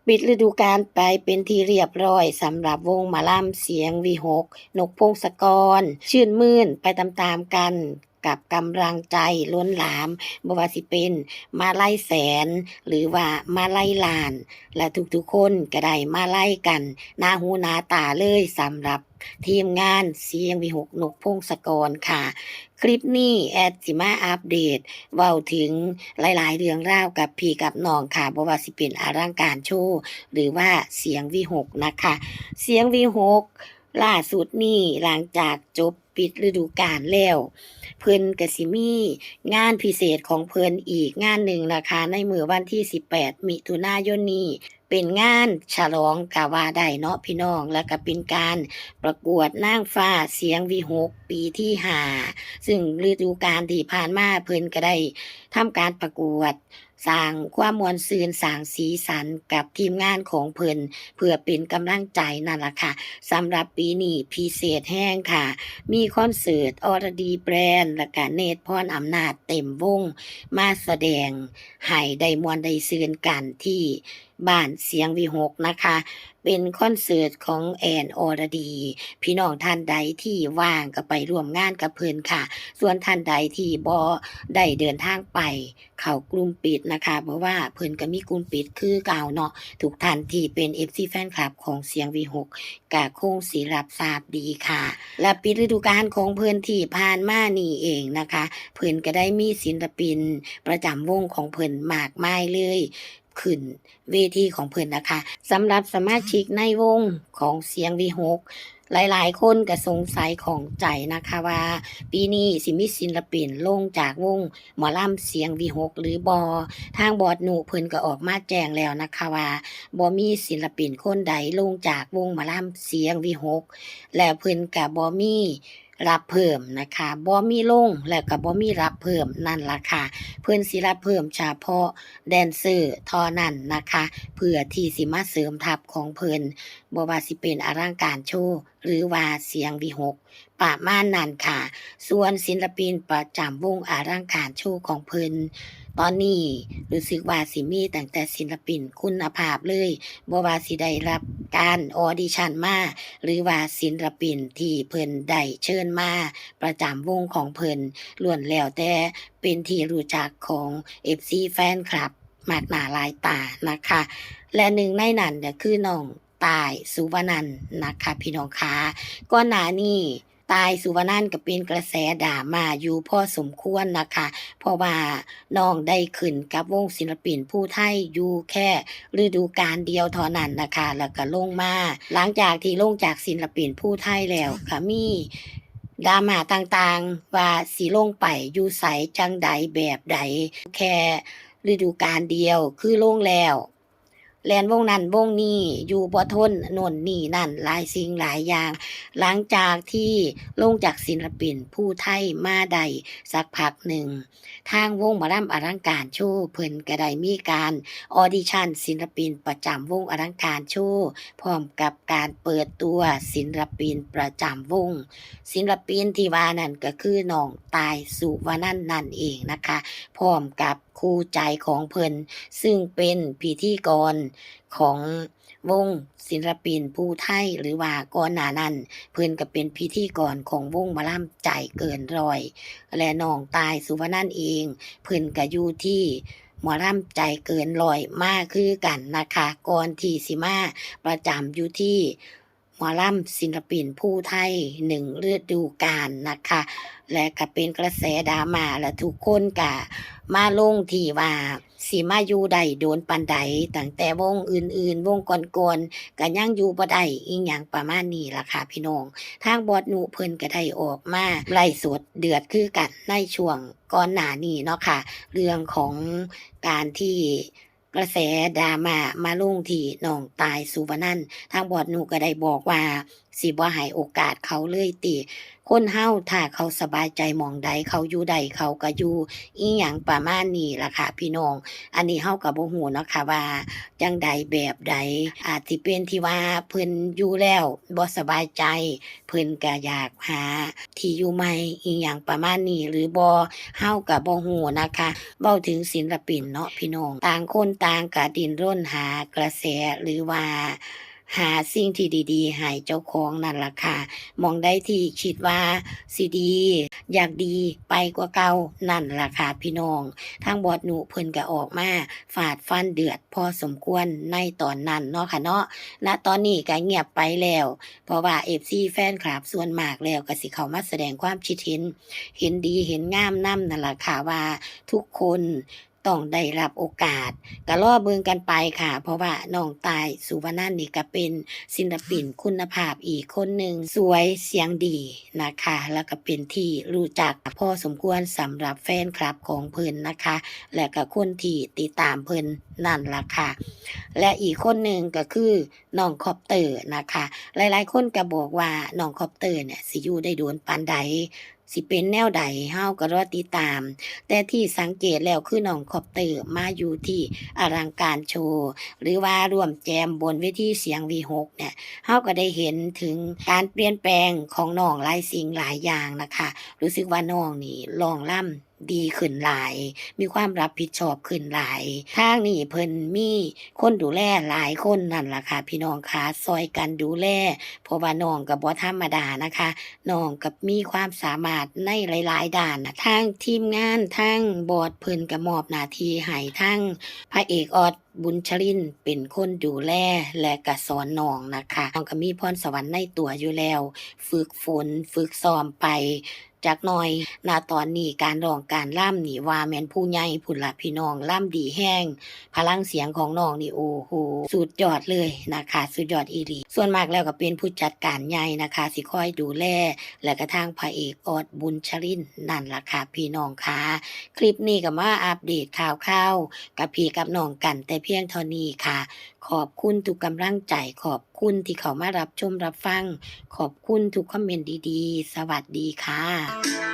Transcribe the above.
ปิดฤดูกาลไปเป็นที่เรียบร้อยสำหรับวงหมอลำเสียงวีหกนกพงศกรชื่นมื่นไปตามๆกันกับกำลังใจล้นหลามบ่ว่าสิเป็นมาลัยแสนหรือว่ามาลัยล้าน และทุกๆคนก็ได้มาลัยกันหน้าหูหน้าตาเลยสำหรับทีมงานเสียงวีหกนกพงศกรค่ะ คลิปนี้แอดสิมาอัปเดตเว้าถึงหลายๆเรื่องราวกับพี่กับน้องค่ะบ่ว่าสิเป็นอลังการโชว์หรือว่าเสียงวีหกนะคะ เสียงวีหกล่าสุดนี้หลังจากจบปิดฤดูกาลแล้วเพิ่นก็สิมีงานพิเศษของเพิ่นอีกงานหนึ่งนะคะในมื้อวันที่18มิถุนายนนี้เป็นงานฉลองก็ว่าได้เนาะพี่น้องแล้วก็เป็นการประกวดนางฟ้าเสียงวีหกปีที่5ซึ่งฤดูกาลที่ผ่านมาเพิ่นก็ได้ทำการประกวดสร้างความม่วนซื่นสร้างสีสันกับทีมงานของเพิ่นเพื่อเป็นกำลังใจนั่นล่ะค่ะสำหรับปีนี้พิเศษแฮงค่ะมีคอนเสิร์ตอรดีแบรนด์และก็เนตรพรอำนาจเต็มวงมาแสดงให้ได้ม่วนได้ซื่นกันที่บ้านเสียงวีหกนะคะเป็นคอนเสิร์ตของแอนอรดีพี่น้องท่านใดที่ว่างก็ไปร่วมงานกับเพิ่นค่ะส่วนท่านใดที่บ่ได้เดินทางไปเข้ากลุ่มปิดนะคะเพราะว่าเพิ่นก็มีกลุ่มปิดคือเก่าเนาะทุกท่านที่เป็น FC แฟนคลับของเสียงวีหกก็คงสิรับทราบดีค่ะและปิดฤดูกาลของเพิ่นที่ผ่านมานี่เองนะคะเพิ่นก็ได้มีศิลปินประจำวงของเพิ่นมากมายเลยขึ้นเวทีของเพิ่นนะคะสำหรับสมาชิกในวงของเสียงวีหกหลายๆคนก็สงสัยของใจนะคะว่าปีนี้สิมีศิลปินลงจากวงหมอลำเสียงวีหกหรือบอทางบอดหนูเพิ่นก็ออกมาแจ้งแล้วนะคะว่าบ่มีศิลปินคนใดลงจากวงหมอลำเสียงวีหกแล้วเพิ่นก็บ่มีรับเพิ่มนะคะบ่มีลงแล้วก็บ่มีรับเพิ่มนั่นล่ะค่ะเพิ่นสิรับเพิ่มเฉพาะแดนเซอร์เท่านั้นนะคะเพื่อที่สิมาเสริมทัพของเพิ่นบ่ว่าสิเป็นอลังการโชว์หรือว่าเสียงวีหกประมาณนั้นค่ะส่วนศิลปินประจำวงอลังการโชว์ของเพิ่นตอนนี้รู้สึกว่าสิมีตั้งแต่ศิลปินคุณภาพเลยบ่ว่าสิได้รับการออดิชันมาหรือว่าศิลปินที่เพิ่นได้เชิญมาประจำวงของเพิ่นล้วนแล้วแต่เป็นที่รู้จักของ FC แฟนคลับมากหน้าหลายตานะคะและหนึ่งในนั้นก็คือน้องตายสุวนันท์นะคะพี่น้องคะก่อนหน้านี้ตายสุวนันท์ก็เป็นกระแสดราม่าอยู่พอสมควรนะคะเพราะว่าน้องได้ขึ้นกับวงศิลปินผู้ไทยอยู่แค่ฤดูกาลเดียวเท่านั้นนะคะแล้วก็ลงมาหลังจากที่ลงจากศิลปินผู้ไทยแล้วก็มีดราม่าต่างๆว่าสิลงไปอยู่ไสจั่งใดแบบใดแค่ฤดูกาลเดียวคือลงแล้วแล่นวงนั้นวงนี้อยู่บ่ทนโน่นนี่นั่นหลายสิ่งหลายอย่าง หลังจากที่ลงจากศิลปินผู้ไทยมาได้สักพักหนึ่งทางวงหมอลำอลังการโชว์เพิ่นก็ได้มีการออดิชันศิลปินประจำวงอลังการโชว์พร้อมกับการเปิดตัวศิลปินประจำวงศิลปินที่ว่านั่นก็คือน้องตายสุวรรณันท์นั่นเองนะคะพร้อมกับคู่ใจของเพิ่นซึ่งเป็นพิธีกรของวงศิลปินผู้ไทยหรือว่าก่อนหน้านั้นเพิ่นก็เป็นพิธีกรของวงหมอลำใจเกินร้อยและน้องตายสุวรรณันท์เองเพิ่นก็อยู่ที่หมอลำใจเกินร้อยมาคือกันนะคะก่อนที่สิมาประจำอยู่ที่หมอลำศิลปินผู้ไทย1ฤดูกาลนะคะและก็เป็นกระแสดราม่าและทุกคนก็มาลงที่ว่าสิมาอยู่ได้โดนปานใดตั้งแต่วงอื่นๆวงก่อนๆก็ยังอยู่บ่ได้อิหยังประมาณนี้ล่ะค่ะพี่น้องทางบอสนุเพิ่นก็ได้ออกมาไลฟ์สดเดือดคือกันในช่วงก่อนหน้านี้เนาะค่ะเรื่องของการที่กระแสดราม่ามาลงที่น้องตายสุวรรณันท์ทางบอสนุก็ได้บอกว่า สิบ่ให้โอกาสเขาเลยติ คนเฮาถ้าเขาสบายใจหม้องใดเขาอยู่ได้เขาก็อยู่อิหยังประมาณนี้ล่ะค่ะพี่น้อง อันนี้เฮาก็บ่ฮู้เนาะค่ะว่าจั่งใดแบบใดอาจสิเป็นที่ว่าเพิ่นอยู่แล้วบ่สบายใจเพิ่นก็อยากหาที่อยู่ใหม่อิหยังประมาณนี้หรือบ่เฮาก็บ่ฮู้นะคะเว้าถึงศิลปินเนาะพี่น้องต่างคนต่างก็ดิ้นรนหากระแสหรือว่าหาสิ่งที่ดีๆให้เจ้าของนั่นล่ะค่ะหม้องใดที่คิดว่าสิดีอยากดีไปกว่าเก่านั่นล่ะค่ะพี่น้อง ทางบอสหนูเพิ่นก็ออกมาฟาดฟันเดือดพอสมควรในตอนนั้นเนาะค่ะเนาะณตอนนี้ก็เงียบไปแล้ว เพราะว่า FC แฟนคลับส่วนมากแล้วก็สิเข้ามาแสดงความคิดเห็นเห็นดีเห็นงามนำนั่นล่ะค่ะว่าทุกคนต้องได้รับโอกาสก็รอเบิ่งกันไปค่ะ เพราะว่าน้องตายสุวรรณันท์นี่ก็เป็นศิลปินคุณภาพอีกคนหนึ่งสวยเสียงดีนะคะ แล้วก็เป็นที่รู้จักพอสมควรสำหรับแฟนคลับของเพิ่นนะคะ และก็คนที่ติดตามเพิ่นนั่นล่ะค่ะ และอีกคนหนึ่งก็คือน้องคอปเตอร์นะคะ หลายๆคนก็บอกว่าน้องคอปเตอร์เนี่ยสิอยู่ได้โดนปานใดสิเป็นแนวใดเฮาก็รอติดตาม แต่ที่สังเกตแล้วคือน้องคอปเตอร์มาอยู่ที่อลังการโชว์หรือว่าร่วมแจมบนเวทีเสียงวีหกเนี่ยเฮาก็ได้เห็นถึงการเปลี่ยนแปลงของน้องหลายสิ่งหลายอย่างนะคะ รู้สึกว่าน้องนี่ร้องร่ำดีขึ้นหลาย มีความรับผิดชอบขึ้นหลาย ทางนี้เพิ่นมีคนดูแลหลายคนนั่นล่ะค่ะพี่น้องค่ะซอยกันดูแลเพราะว่าน้องก็บ่ธรรมดานะคะน้องก็มีความสามารถในหลายๆด้านน่ะทางทีมงานทางบอร์ดเพิ่นก็มอบหน้าที่ให้ทางพระเอกออสบุญชรินทร์เป็นคนดูแลและก็สอนน้องนะคะน้องก็มีพรสวรรค์ในตัวอยู่แล้ว ฝึกฝนฝึกซ้อมไปจักหน่อยณตอนนี้การร้องการล่ำนี่ว่าแม่นผู้ใหญ่พุ่นล่ะพี่น้องล่ำดีแรง พลังเสียงของน้องนี่โอ้โฮสุดยอดเลยนะคะสุดยอดอีหลีส่วนมากแล้วก็เป็นผู้จัดการใหญ่นะคะสิคอยดูแลและก็ทางพระเอกออสบุญชรินทร์นั่นล่ะค่ะพี่น้องค่ะคลิปนี้ก็มาอัปเดตข่าวๆกับพี่กับน้องกันแต่เพียงเท่านี้ค่ะขอบคุณทุกกำลังใจขอบคุณที่เข้ามารับชมรับฟังขอบคุณทุกคอมเมนต์ดีๆสวัสดีค่ะ